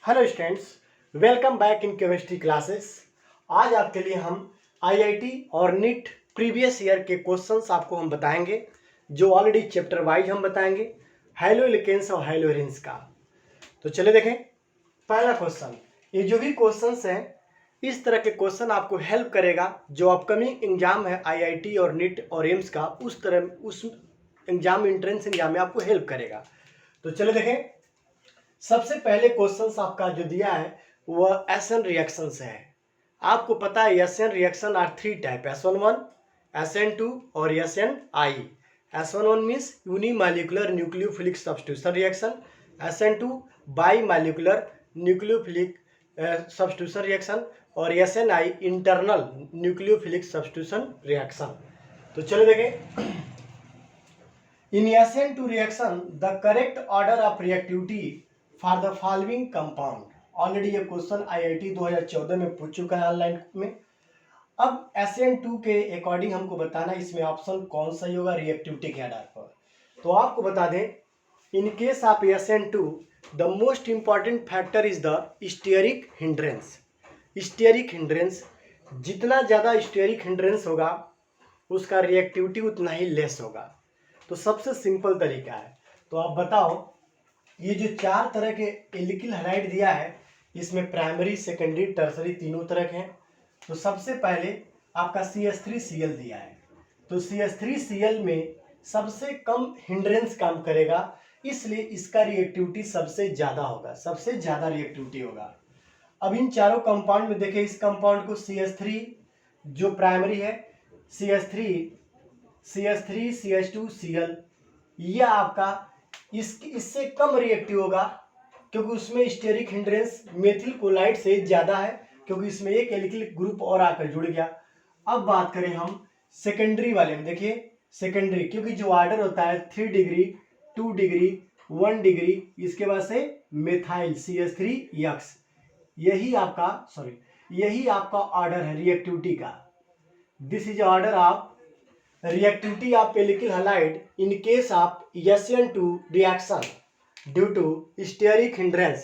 Hello students, welcome back in chemistry classes. आज आपके लिए हम आईआईटी और नीट प्रीवियस ईयर के क्वेश्चंस आपको हम बताएंगे, जो ऑलरेडी चैप्टर वाइज हम बताएंगे हाइलो एल्केन्स और हाइलो एरीन्स का। तो चले देखें पहला क्वेश्चन। ये जो भी क्वेश्चंस हैं, इस तरह के क्वेश्चन आपको हेल्प करेगा जो अपकमिंग एग्जाम है आईआईटी और नीट और एम्स का, उस एग्जाम एंट्रेंस एग्जाम में आपको हेल्प करेगा। तो चले देखें। सबसे पहले क्वेश्चन आपका जो दिया है वह एसएन रिएक्शंस है। आपको पता है SN reaction are three type, SN1, SN2 और SNI। SN1 means unimolecular nucleophilic substitution reaction, SN2 bimolecular nucleophilic substitution reaction और SNI internal nucleophilic substitution reaction. तो चलो देखें। In SN2 reaction, the correct order of reactivity for the following compound। Already ये question IIT 2014 में पूछ चुका है online में। अब SN2 के अकॉर्डिंग हमको बताना इसमें ऑप्शन कौन सा ही होगा रिएक्टिविटी के आधार पर। तो आपको बता दें, in case of SN2 the most important factor is the stearic hindrance. Stearic hindrance, जितना ज़्यादा स्टीयरिक हिंड्रेंस होगा उसका रिएक्टिविटी उतना ही लेस होगा। तो सबसे सिंपल तरीका है, तो आप बताओ, ये जो चार तरह के एल्किल हैलाइड दिया है इसमें प्राइमरी, सेकेंडरी, टर्सरी तीनों तरह के हैं। तो सबसे पहले आपका CH3Cl दिया है, तो CH3Cl में सबसे कम हिंड्रेंस काम करेगा, इसलिए इसका रिएक्टिविटी सबसे ज़्यादा होगा, सबसे ज़्यादा रिएक्टिविटी होगा। अब इन चारों कंपाउंड में देखें, इस कंपाउंड को CH3 जो प्राइमरी है, CH3 CH2Cl, यह आपका इससे कम रिएक्टिव होगा क्योंकि उसमें स्टेरिक हिंड्रेंस मेथिल कोलाइड से ज़्यादा है, क्योंकि इसमें एक एल्किल ग्रुप और आकर जुड़ गया। अब बात करें हम सेकेंडरी वाले में, देखिए सेकेंडरी, क्योंकि जो ऑर्डर होता है 3 डिग्री 2 डिग्री 1 डिग्री, इसके बाद से मेथाइल CH3X, यही आपका ऑर्डर है रिएक्टिविटी का। This is order of reactivity of alkyl halide in case of SN2 reaction due to steric hindrance।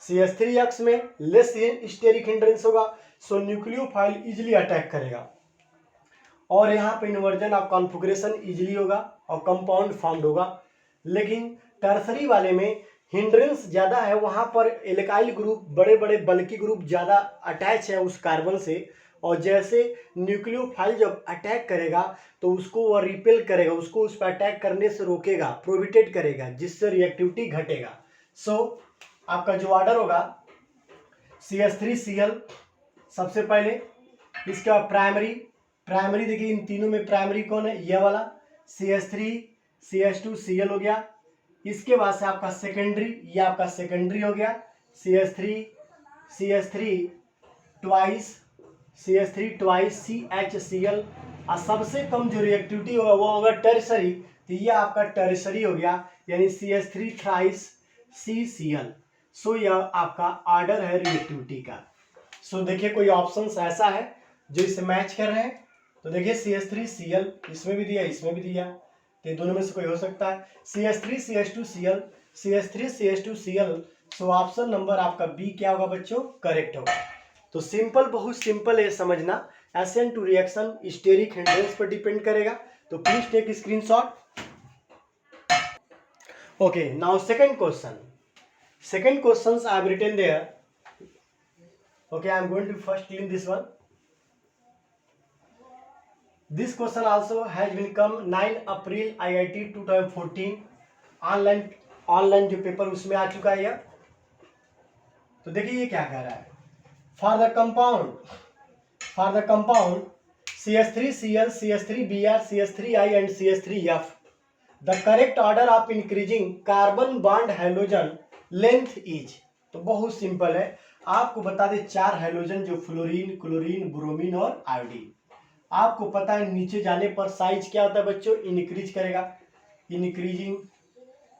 CH3X में लेस steric hindrance होगा, सो न्यूक्लियोफाइल इजिली अटैक करेगा और यहाँ पे इन्वर्जन ऑफ कॉन्फिगरेशन इजिली होगा और कंपाउंड फॉर्म्ड होगा। लेकिन टर्सरी वाले में हिंड्रेंस ज़्यादा है, वहाँ पर एल्काइल ग्रुप, बड़े बड़े बल्कि ग्रुप ज़्यादा अटैच है उस कार्बन से, और जैसे न्यूक्लियोफाइल जब अटैक करेगा तो उसको वह रिपेल करेगा, उसको उस पर अटैक करने से रोकेगा, प्रोहिबिटेट करेगा, जिससे रिएक्टिविटी घटेगा। सो आपका जो ऑर्डर होगा CH3Cl सबसे पहले, इसके बाद प्राइमरी देखिए इन तीनों में प्राइमरी कौन है, यह वाला CH3 CH2Cl हो गया। इसके बाद से आपका सेकेंडरी, यह आपका सेकेंडरी हो गया CH3 ट्वाइस CH3 और सबसे कम जो रिएक्टिविटी होगा वो होगा टर्सरी, तो ये आपका टर्सरी हो गया, यानी CH3 थ्राइस CCl। सो यह आपका ऑर्डर है रिएक्टिविटी का। सो देखिए कोई ऑप्शंस ऐसा है जो इसे मैच कर रहे हैं, तो देखिए CH3Cl इसमें भी दिया, इसमें भी दिया, तो दोनों में से कोई हो सकता है। CH3 CH2Cl, so option number आपका बी क्या होगा बच्चों, करेक्ट होगा। तो सिंपल, बहुत सिंपल है समझना। SN2 रिएक्शन स्टेरिक हिंड्रेंस पर डिपेंड करेगा, तो please take screenshot. Okay, now second question I have written there. Okay, I am going to first clean this one. This question also has been come 9 April IIT 2014 online जो paper उसमें आ चुका है यह। तो देखिए ये क्या कह रहा है, For the compound CH3Cl, CH3Br, CH3I and CH3F, the correct order of increasing carbon bond halogen length is। तो बहुत सिंपल है, आपको बता दें चार हाइड्रोजन जो फ्लोरीन, क्लोरीन, ब्रोमीन और आयोडीन, आपको पता है नीचे जाने पर साइज क्या होता है बच्चों, इंक्रीज करेगा,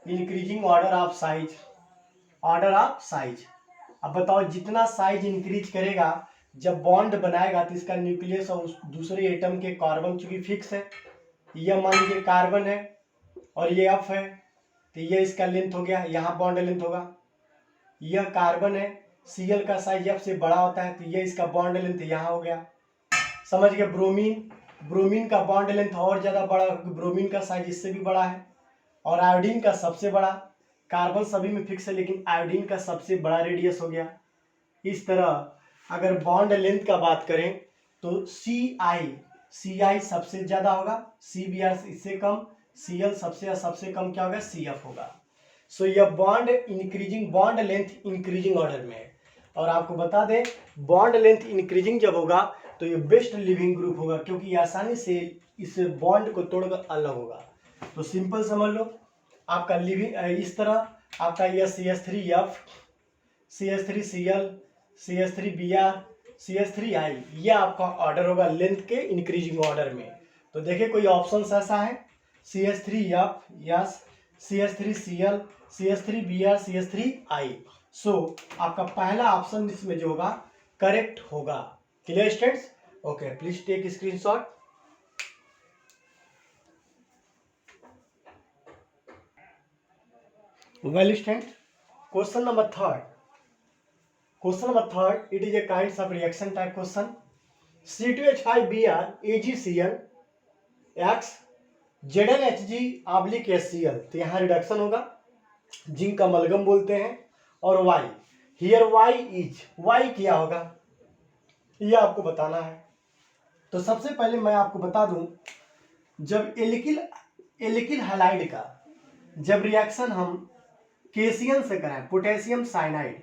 इंक्रीजिंग ऑर्डर ऑफ साइज। अब बताओ जितना साइज इंक्रीज करेगा, जब बॉन्ड बनाएगा तो इसका न्यूक्लियस और दूसरे एटम के कार्बन चूंकि फिक्स है, यह मान लीजिए कार्बन है और ये F है, तो ये इसका लेंथ हो गया, यहाँ बॉन्ड लेंथ होगा। यह कार्बन है, Cl का साइज F से बड़ा होता है, तो ये इसका बॉन्ड लेंथ यहाँ हो गया। समझ गए। ब्रोमीन, ब्रोमीन का बॉन्ड लेंथ और ज़्यादा बड़ा, क्योंकि ब्रोमीन का साइज इससे भी बड़ा है। और आयोडीन का सबसे बड़ा, कार्बन सभी में फिक्स है लेकिन आयोडीन का सबसे बड़ा रेडियस हो गया। इस तरह अगर बॉन्ड लेंथ का बात करें तो CI सबसे ज़्यादा होगा, CBr इससे कम, Cl सबसे कम क्या होगा, CF होगा। सो यह bond increasing, bond length increasing order में है। और आपको बता दें बॉन्ड लेंथ इंक्रीजिंग जब होगा तो ये बेस्ट लिविंग ग्रुप होगा, क्योंकि आसानी से इस बॉन्ड को तोड़कर अलग होगा। तो सिंपल समझ लो, आपका लिविंग इस तरह आपका यह CH3F, CH3Cl, CH3Br, CH3I, यह आपका ऑर्डर होगा लेंथ के इंक्रीजिंग ऑर्डर में। तो देखिए कोई ऑप्शन ऐसा है, CH3F, yes, CH3Cl, CH3Br, CH3I। सो आपका पहला ऑप्शन इसमें जो होगा करेक्ट होगा। Clear students? Okay, please take screenshot. Well student, question number third, it is a kinds of reaction type question. C2H5Br AgCl X ZnHg oblique HCl, तो यहाँ reduction होगा, zinc का अमलगम बोलते हैं। और Y, here Y is, Y क्या होगा ये आपको बताना है। तो सबसे पहले मैं आपको बता दूं, जब एल्किल हैलाइड का जब रिएक्शन हम केसीएन से कराएं, पोटेशियम साइनाइड,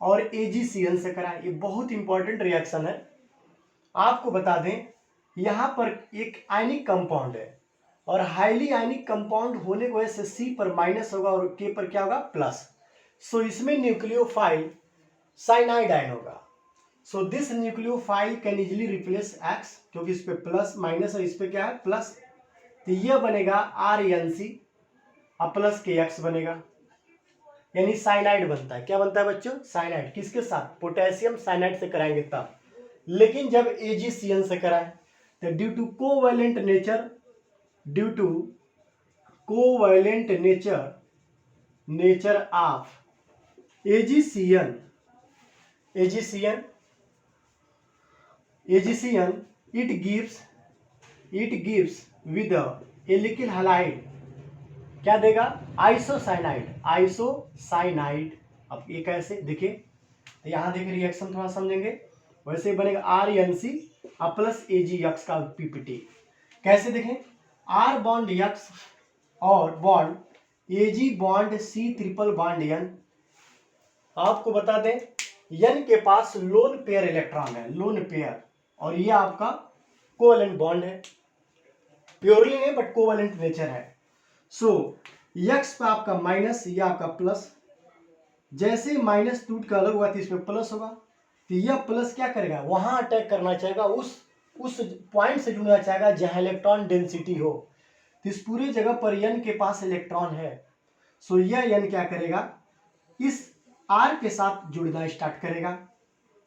और AgCl से कराएं, ये बहुत इंपॉर्टेंट रिएक्शन है। आपको बता दें यहाँ पर एक आयनिक कंपाउंड है, और हाईली आयनिक कंपाउंड होने की वजह से C पर माइनस होगा और K पर क्या होगा, प्लस। सो इसमें न्यूक्लियोफाइल साइनाइड आयन होगा। So this nucleophile can easily replace X, क्योंकि इस पे प्लस माइनस है, इस पे क्या है, प्लस। तो यह बनेगा RNC और प्लस KX बनेगा, यानी साइनाइड बनता है। क्या बनता है बच्चों, साइनाइड। किसके साथ, पोटेशियम साइनाइड से कराएंगे तब। लेकिन जब AgCl से कराएं तो due to covalent nature of AgCl it gives with the alkyl halide क्या देगा, आइसोसाइनाइड। अब ये कैसे देखिए, तो यहाँ देखिए रिएक्शन थोड़ा समझेंगे, वैसे बनेगा RNC प्लस AgX का PPT। कैसे देखें, R बॉन्ड X और bond Ag bond C triple bond N। आपको बता दें N के पास लोन पेयर इलेक्ट्रॉन है, लोन पेयर, और ये आपका कोवैलेंट बॉन्ड है, प्योरली नहीं बट कोवैलेंट नेचर है। सो X पे आपका माइनस, ये आपका प्लस। जैसे ही माइनस टूट कर अलग हुआ तो इसमें प्लस होगा, तो यह प्लस क्या करेगा, वहां अटैक करना चाहेगा, उस पॉइंट से जुड़ना चाहेगा जहां इलेक्ट्रॉन डेंसिटी हो। तो इस पूरी जगह पर N के पास इलेक्ट्रॉन है। सो यह N क्या करेगा, इस R के साथ जुड़ना स्टार्ट करेगा,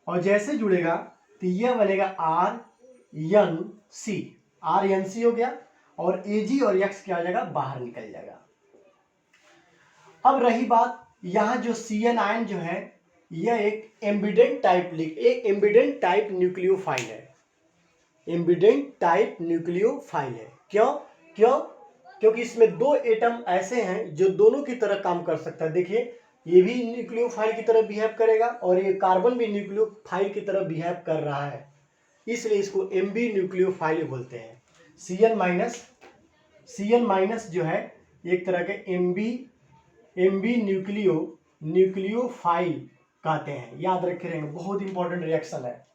और जैसे जुड़ेगा तो यह बनेगा RNC हो गया, और Ag और X क्या हो जाएगा, बाहर निकल जाएगा। अब रही बात, यहाँ जो Cn आयन जो है, यह एक एम्बिडेंट टाइप न्यूक्लियोफाइल है, क्यों, क्योंकि इसमें दो एटम ऐसे हैं जो दोनों की तरह काम कर सकता है। देखिए ये भी न्यूक्लियोफाइल की तरह बिहेव करेगा, और ये कार्बन भी न्यूक्लियोफाइल की तरह बिहेव कर रहा है, इसलिए इसको एम्बी न्यूक्लियोफाइल बोलते हैं। Cn माइनस जो है एक तरह के एम्बी न्यूक्लियोफाइल कहते हैं, याद रखे रहेंगे, बहुत इंपॉर्टेंट रिएक्शन है।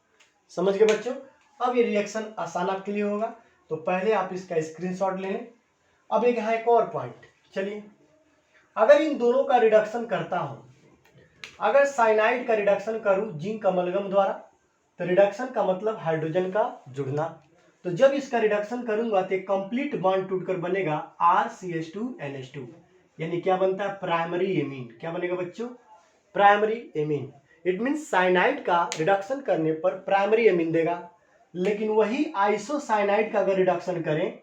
समझ गए बच्चों? अब ये रिएक्शन आसान आपके लिए होगा, तो पहले आप इसका स्क्रीनशॉट ले लें। अब एक और पॉइंट, चलिए अगर इन दोनों का रिडक्शन करता हूं, अगर साइनाइड का रिडक्शन करूं जिंक अमलगम द्वारा, तो रिडक्शन का मतलब हाइड्रोजन का जुड़ना। तो जब इसका रिडक्शन करूंगा तो कंप्लीट बॉन्ड टूटकर बनेगा RCH2NH2, यानी क्या बनता है, प्राइमरी एमीन। क्या बनेगा बच्चों, primary amine. It means cyanide का रिडक्शन करने पर प्राइमरी एमीन देगा, लेकिन वही आइसोसाइनाइड का अगर रिडक्शन करें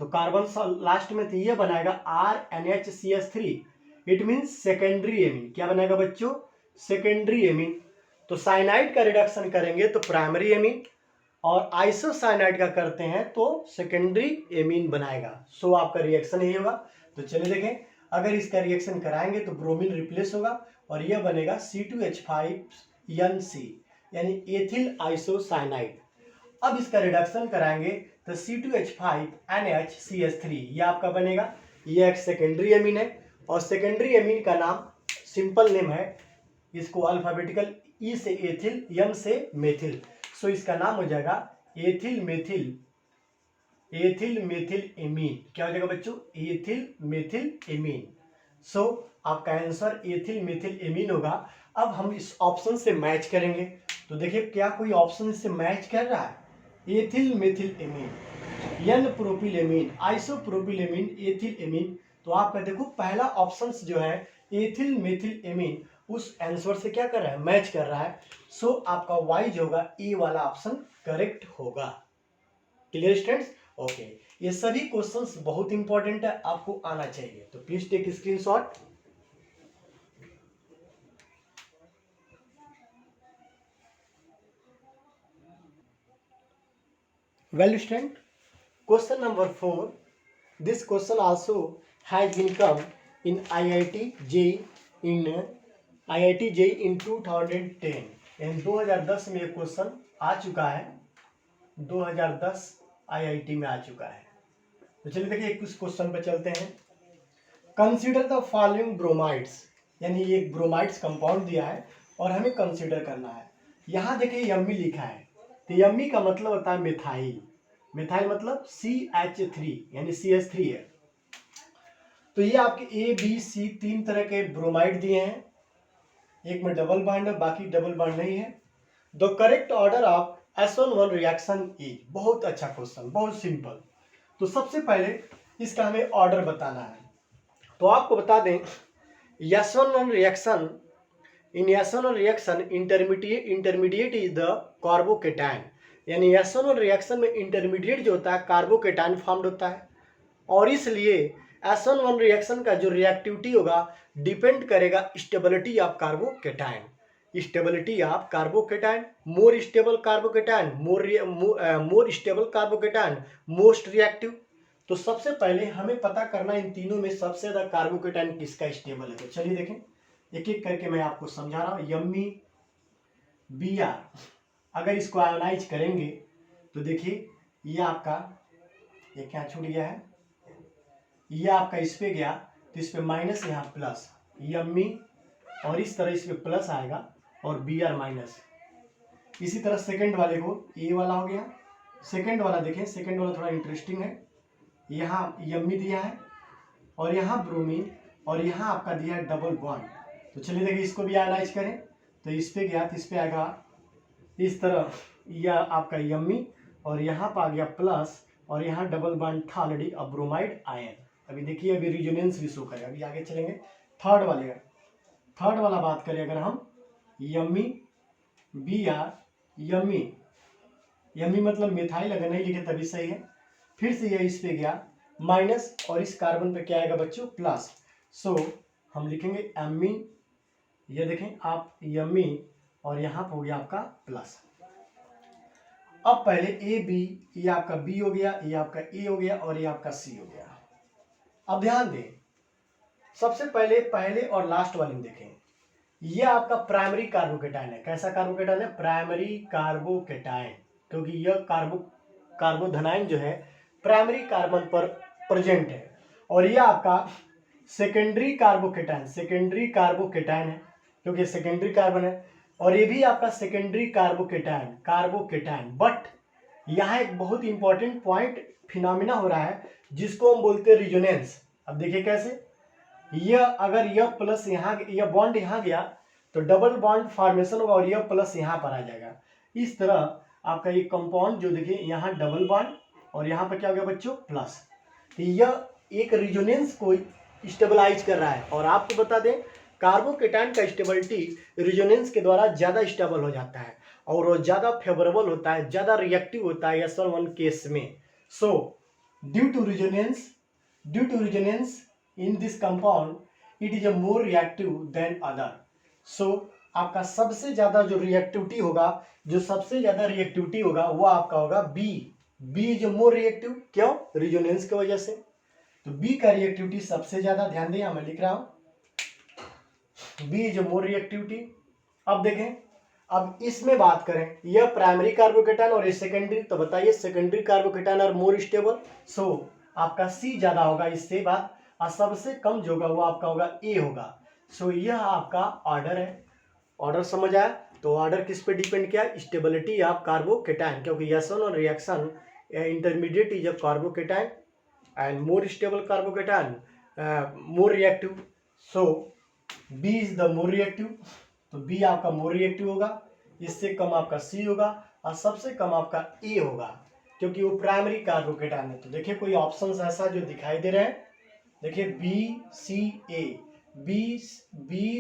तो कार्बन लास्ट में तो ये बनाएगा RNHCH3, it means secondary amine. क्या बनेगा बच्चों, सेकेंडरी एमीन। तो साइनाइड का रिडक्शन करेंगे तो प्राइमरी एमीन, और आइसोसाइनाइड का करते हैं तो सेकेंडरी एमीन बनाएगा। सो आपका रिएक्शन यही होगा। तो चलिए देखें, अगर इसका रिएक्शन कराएंगे तो ब्रोमीन रिप्लेस होगा और यह बनेगा C2H5NC यानी एथिल आइसोसाइनाइड। अब इसका रिडक्शन कराएंगे तो C2H5NHCH3 ये आपका बनेगा। ये एक सेकेंडरी एमीन है और सेकेंडरी एमीन का नाम सिंपल नेम है, इसको अल्फाबेटिकल ई से एथिल, एम से मेथिल। सो इसका नाम हो जाएगा एथिल मेथिल एमीन। क्या हो जाएगा बच्चों? Ethyl methyl amine. सो आपका आंसर एथिल मेथिल एमीन होगा। अब हम इस ऑप्शन से मैच करेंगे तो देखिए क्या कोई ऑप्शन इससे मैच कर रहा है? Ethyl methyl amine, N propylamine, isopropylamine, ethyl amine. तो आपका देखो पहला ऑप्शन जो है एथिल मेथिल एमीन उस आंसर से क्या कर रहा है? मैच कर रहा है। सो आपका वाई जो होगा ए वाला ऑप्शन करेक्ट होगा। Clear students? ओके, ये सभी क्वेश्चंस बहुत इंपॉर्टेंट है, आपको आना चाहिए, तो please take screenshot. Well student, question number 4. This question also has been come in IIT JEE in 2010. इन 2010 में ये क्वेश्चन आ चुका है, 2010 IIT में आ चुका है। तो चलिए देखिए कुछ क्वेश्चन पे चलते हैं। कंसीडर द फॉलोइंग ब्रोमाइड्स, यानी ये ब्रोमाइड्स कंपाउंड दिया है और हमें कंसीडर करना है। यहाँ देखिए यम्मी लिखा है, तो यम्मी का मतलब होता है मिथाइल। मिथाइल मतलब CH3 यानी CH3 है। तो ये आपके A B C 3 तरह के ब्रोमाइड दिए हैं, एक में डबल बॉन्ड है, बाकी डबल बॉन्ड नहीं है। The correct order of SN1 reaction is. बहुत अच्छा क्वेश्चन, बहुत सिंपल। तो सबसे पहले इसका हमें ऑर्डर बताना है। तो आपको बता दें SN1 reaction, in SN1 reaction intermediate is the carbocation, यानी SN1 रिएक्शन में इंटरमीडिएट जो होता है कार्बोकेटाइन फॉर्म्ड होता है, और इसलिए SN1 रिएक्शन का जो रिएक्टिविटी होगा डिपेंड करेगा stability of carbocation. Stability of carbocation, more stable carbocation, more stable carbocation, most reactive. तो सबसे पहले हमें पता करना इन तीनों में सबसे ज्यादा कार्बोकेटाइन किसका स्टेबल है। तो चलिए देखें, एक एक करके मैं आपको समझा रहा हूं। यम्मी Br, अगर इसको आयोनाइज करेंगे तो देखिए ये आपका, ये क्या छूट गया है, ये आपका इस पे गया तो इस पे माइनस, यहाँ प्लस, यम्मी, और इस तरह इस पे प्लस आएगा और Br माइनस। इसी तरह सेकंड वाले को ए वाला हो गया। सेकंड वाला देखें, सेकंड वाला थोड़ा इंटरेस्टिंग है। यहाँ यम्मी दिया है और यहाँ ब्रोमीन और यहाँ आपका दिया है डबल बॉन्ड। तो चलिए देखिए इसको भी आयनाइज करें तो इस पे गया तो इस पे आएगा इस तरह, यह आपका यम्मी और यहाँ पर आ गया प्लस और यहाँ डबल बॉन्ड था ऑलरेडी, अब ब्रोमाइड आयन। अभी देखिए अभी रिजोनेंस भी शो करेगा। अभी आगे चलेंगे थर्ड वाले का। थर्ड वाला बात करें अगर हम, यम्मी Br, यम्मी, यम्मी मतलब मिथाइल, अगर नहीं लिखे तभी सही है। फिर से यह इस पे गया माइनस और इस कार्बन पे क्या आएगा बच्चों? प्लस। सो हम लिखेंगे एम्मी, ये देखें आप यम्मी और यहाँ पे हो गया आपका प्लस। अब पहले ए बी, ये आपका बी हो गया, ये आपका ए हो गया और ये आपका सी हो गया। अब ध्यान दें, सबसे पहले और लास्ट वाले में देखें, ये आपका प्राइमरी कार्बोकेटाइन है। कैसा कार्बोकेटाइन है? प्राइमरी कार्बोकेटाइन, क्योंकि यह कार्बोधनाइन जो है प्राइमरी कार्बन पर प्रेजेंट है। और यह आपका सेकेंडरी कार्बोकेटाइन है, क्योंकि सेकेंडरी कार्बन है। और ये भी आपका सेकेंडरी कार्बोकेटाइन। बट यहाँ एक बहुत इंपॉर्टेंट पॉइंट फिनोमिना हो रहा है जिसको हम बोलते हैं रिजोनेंस। अब देखिए कैसे, यह अगर यह प्लस यहाँ, यह बॉन्ड यहाँ गया तो डबल बॉन्ड फॉर्मेशन होगा और यह प्लस यहाँ पर आ जाएगा। इस तरह आपका ये कंपाउंड जो देखिए यहाँ डबल बॉन्ड और यहाँ पर क्या हो गया बच्चों? प्लस। तो यह एक रिजोनेंस को स्टेबलाइज कर रहा है। और आपको बता दें कार्बोकेटाइन का स्टेबिलिटी रिजोनेंस के द्वारा ज़्यादा स्टेबल हो जाता है और वो ज़्यादा फेवरेबल होता है, ज़्यादा रिएक्टिव होता है SN1 केस में। So due to resonance in this compound it is a more reactive than other. So आपका सबसे ज्यादा जो रिएक्टिविटी होगा, जो सबसे ज्यादा रिएक्टिविटी होगा वो आपका होगा B. B is more reactive, क्यों? रिजोनेंस की वजह से। तो बी का रिएक्टिविटी सबसे ज्यादा, ध्यान दें यहां मैं लिख रहा हूं बी इज मोर रिएक्टिविटी। अब देखें, अब इसमें बात करें, यह प्राइमरी कार्बोकेटायन और ये सेकेंडरी, तो बताइए सेकेंडरी कार्बोकेटायन और मोर स्टेबल, सो आपका सी ज्यादा होगा इससे बात, और सबसे कम जो होगा वो आपका होगा ए होगा। सो यह आपका ऑर्डर है। ऑर्डर समझ आया? तो ऑर्डर किस पे डिपेंड किया? स्टेबिलिटी ऑफ कार्बोकेटायन, क्योंकि S one reaction intermediate is a carbocation and more stable carbocation more reactive, so B is the more reactive. तो बी आपका मोर रिएक्टिव होगा, इससे कम आपका सी होगा और सबसे कम आपका ए होगा, क्योंकि वो प्राइमरी कार्बोकेटायन है। तो देखिए कोई ऑप्शंस ऐसा जो दिखाई दे रहे हैं, देखिए बी सी ए, बी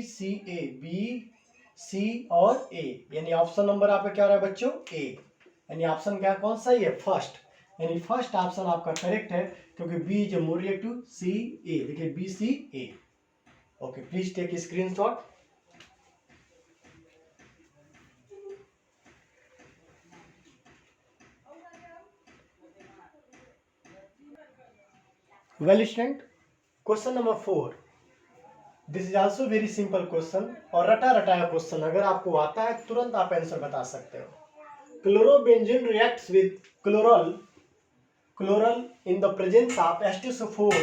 सी ए, बी सी और ए, यानी ऑप्शन नंबर आपका क्या हो रहा है बच्चों? ए। यानी ऑप्शन क्या कौन सा ही है? फर्स्ट। यानी फर्स्ट ऑप्शन आपका करेक्ट है, क्योंकि B is more reactive, C A. देखिए B C A. Okay, please take screenshot. Well student, question number 4, this is also very simple question और रटा रटाया क्वेश्चन। अगर आपको आता है तुरंत आप आंसर बता सकते हो। Chlorobenzene reacts with chloral in the presence of H2SO4,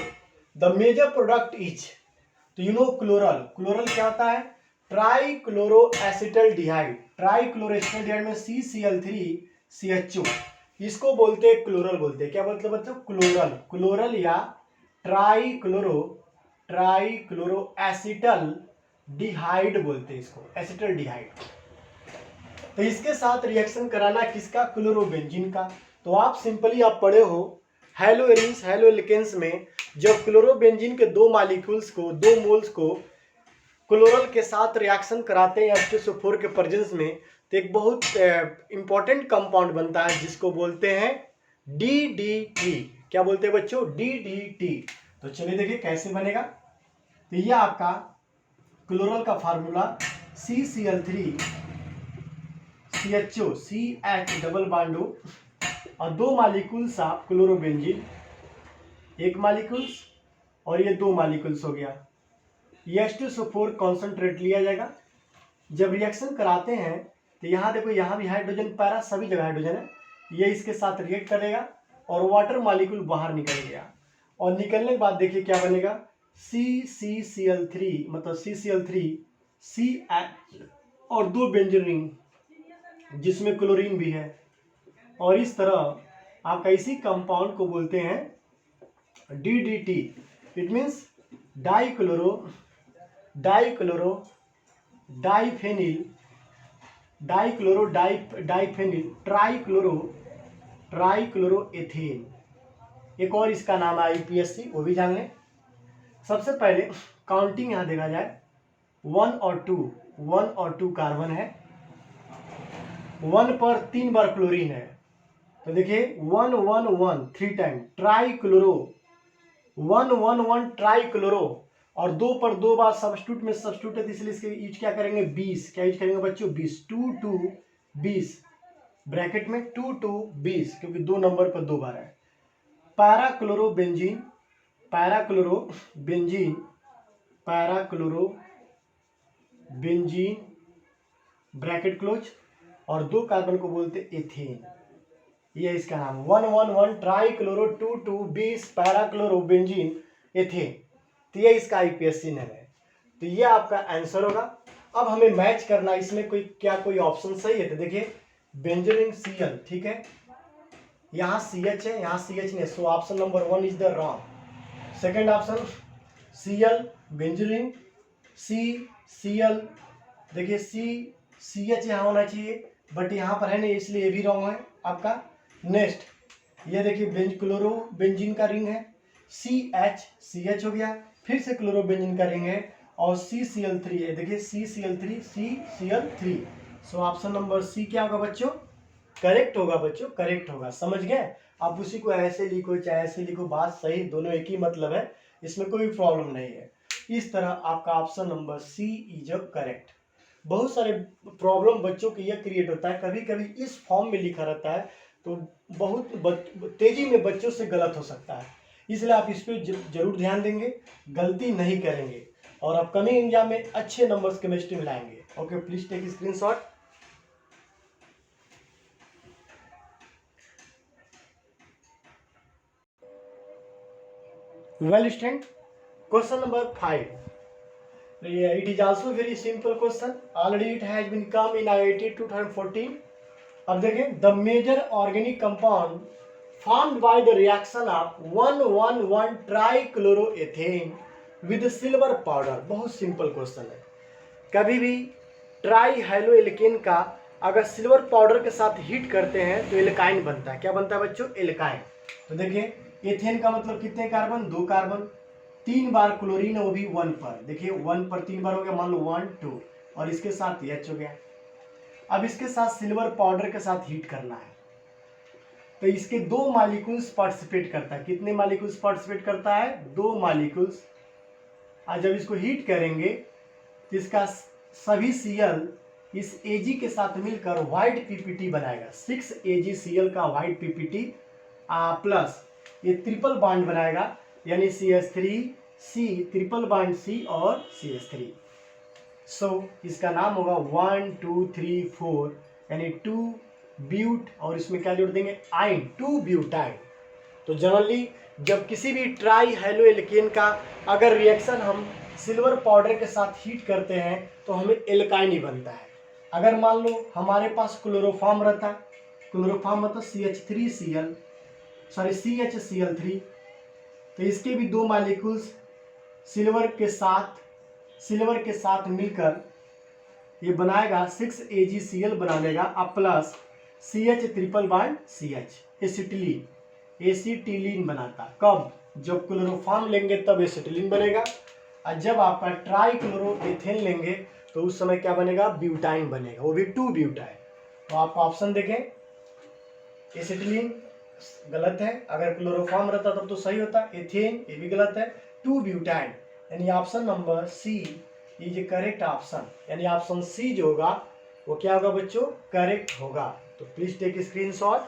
the major product is, तो यू नो क्लोरल क्या होता है? ट्राईक्लोरोएसिटल्डिहाइड। ट्राईक्लोरोएसिटल्डिहाइड में CCl3CHO, इसको बोलते हैं क्लोरल बोलते हैं। क्या बोलते हैं बच्चों? क्लोरल या ट्राईक्लोरोएसिटल्डिहाइड बोलते हैं इसको, एसिटल्डिहाइड। तो इसके साथ रिएक्शन कराना किसका? क्लोरोबेंजीन का। तो आप सिंपली आप पढ़े हो हेलोएरिन्स हेलोएल्केन्स में जब क्लोरोबेंजीन के दो मॉलिक्यूल्स को, दो मोल्स को क्लोरल के साथ रिएक्शन कराते हैं H2SO4 के प्रेजेंस में, तो एक बहुत इंपॉर्टेंट कंपाउंड बनता है जिसको बोलते हैं DDT। क्या बोलते हैं बच्चों? DDT। तो चलिए देखिए कैसे बनेगा। तो ये आपका क्लोरल का फार्मूला CCl3CHO, CH डबल बॉन्डो और दो मॉलिक्यूल्स ऑफ क्लोरोबेंजीन, एक मॉलिक्यूल्स और ये दो मॉलिक्यूल्स हो गया। ये H2SO4 कॉन्सेंट्रेट लिया जाएगा। जब रिएक्शन कराते हैं तो यहाँ देखो, यहाँ भी हाइड्रोजन, पैरा सभी जगह हाइड्रोजन है, ये इसके साथ रिएक्ट करेगा और वाटर मॉलिक्यूल बाहर निकल गया। और निकलने के बाद देखिए क्या बनेगा? CCCl3, मतलब CCl3CH और दो बेंजीन रिंग जिसमें क्लोरीन भी है। और इस तरह आपका इसी कंपाउंड को बोलते हैं DDT। It means dichlorophenyl trichloroethane. एक और इसका नाम है IUPAC, वो भी जान लें। सबसे पहले काउंटिंग यहां देखा जाए, 1 और 2 कार्बन है, 1 पर 3 बार क्लोरीन है। तो देखिए 1 1 1 3 टाइम ट्राइक्लोरो, 1 1 1 ट्राइक्लोरो, और 2 पर 2 बार सब्स्टिट्यूट में सब्स्टिट्यूट है, इसलिए इसके यूज क्या करेंगे? 20। क्या यूज करेंगे बच्चों? 20। 2 2 20 ब्रैकेट में 2 2 20, क्योंकि 2 नंबर पर 2 बार है। पैराक्लोरोबेंजीन ब्रैकेट क्लोज, और 2 कार्बन को बोलते एथेन। ये इसका नाम 1 1 1 ट्राइक्लोरो 2 2 20 पैराक्लोरोबेंजीन एथेन। तो ये इसका IUPAC नेम है। तो ये आपका आंसर होगा। अब हमें मैच करना, इसमें कोई ऑप्शन सही है? तो देखिए बेंजीन Cl, ठीक है, यहाँ CH है, यहाँ CH नहीं, so option number 1 is the wrong. Second option Cl benzene CCl, देखिए CH यहाँ होना चाहिए, बट यहाँ पर है नहीं, इसलिए ये भी रॉन्ग है आपका। नेक्स्ट ये देखिए क्लोरोबेंजीन का रिंग है, CH हो गया, फिर से क्लोरोबेंजीन का रिंग है, और CCl3 है, देखिए CCl3। सो ऑप्शन नंबर सी क्या होगा बच्चों? करेक्ट होगा बच्चों, करेक्ट होगा। समझ गए? आप उसी को ऐसे लिखो चाहे ऐसे लिखो, बात सही, दोनों एक ही मतलब है, इसमें कोई प्रॉब्लम नहीं है। इस तरह आपका option number C is correct. बहुत सारे प्रॉब्लम बच्चों के यह क्रिएट होता है, कभी कभी इस फॉर्म में लिखा रहता है तो बहुत तेजी में बच्चों से गलत हो सकता है, इसलिए आप इस पर जरूर ध्यान देंगे, गलती नहीं करेंगे और अपकमिंग एग्जाम में अच्छे नंबर्स केमिस्ट्री में लाएंगे। Okay, please take screenshot. Well student, question number 5, it is also very simple question, already it has been come in IIT 2014। अब देखें, the major organic compound formed by the reaction of 1,1,1 trichloroethane with silver powder. बहुत simple question है। कभी भी try high-low alkene का अगर silver powder के साथ हीट करते हैं तो एल्काइन बनता है। क्या बनता है बच्चों? एल्काइन। तो देखिए, एथेन का मतलब कितने कार्बन? 2 कार्बन, 3 बार क्लोरीन, वो भी 1 पर। देखिए 1 पर 3 बार हो गया, मान लो 1 2, और इसके साथ H हो गया। अब इसके साथ सिल्वर पाउडर के साथ हीट करना है तो इसके 2 मॉलिक्यूल्स पार्टिसिपेट करता है। कितने मॉलिक्यूल्स पार्टिसिपेट करता है? 2 मॉलिक्यूल्स। आज जब इसको हीट करेंगे तो इसका सभी Cl इस Ag के साथ मिलकर व्हाइट पीपीटी बनाएगा। 6 AgCl का व्हाइट पीपीटी प्लस ये ट्रिपल बॉन्ड बनाएगा, यानी CH3C, ट्रिपल बॉन्ड C और CH3। सो इसका नाम होगा 1 2 3 4, यानी 2 ब्यूट, और इसमें क्या जोड़ देंगे? आइन, 2 ब्यूटाइन। तो जनरली जब किसी भी ट्राई हाइलो एल्केन का अगर रिएक्शन हम सिल्वर पाउडर के साथ हीट करते हैं तो हमें एल्काइन ही बनता है। अगर मान लो हमारे पास क्लोरोफॉर्म रहता, क्लोरोफॉर्म मतलब CH3Cl, सॉरी CHCl3, तो इसके भी 2 मॉलिक्यूल्स सिल्वर के साथ मिलकर ये बनाएगा 6 AgCl बना देगा, अब plus CH triple bond CH, acetylene बनाता। कब? जब क्लोरोफॉर्म लेंगे तब एसिटिलीन बनेगा, और जब आपका ट्राइक्लोरोएथेन लेंगे तो उस समय क्या बनेगा? ब्यूटाइन बनेगा, वो भी 2 ब्यूटाइन। तो आपका ऑप्शन देखें, एसिटिलीन गलत है, अगर क्लोरोफॉर्म रहता तब तो सही होता। एथेन ये भी गलत है, 2 ब्यूटाइन, यानी option number C is correct option, यानी ऑप्शन सी जो होगा वो क्या होगा बच्चों? करेक्ट होगा। तो प्लीज टेक स्क्रीनशॉट।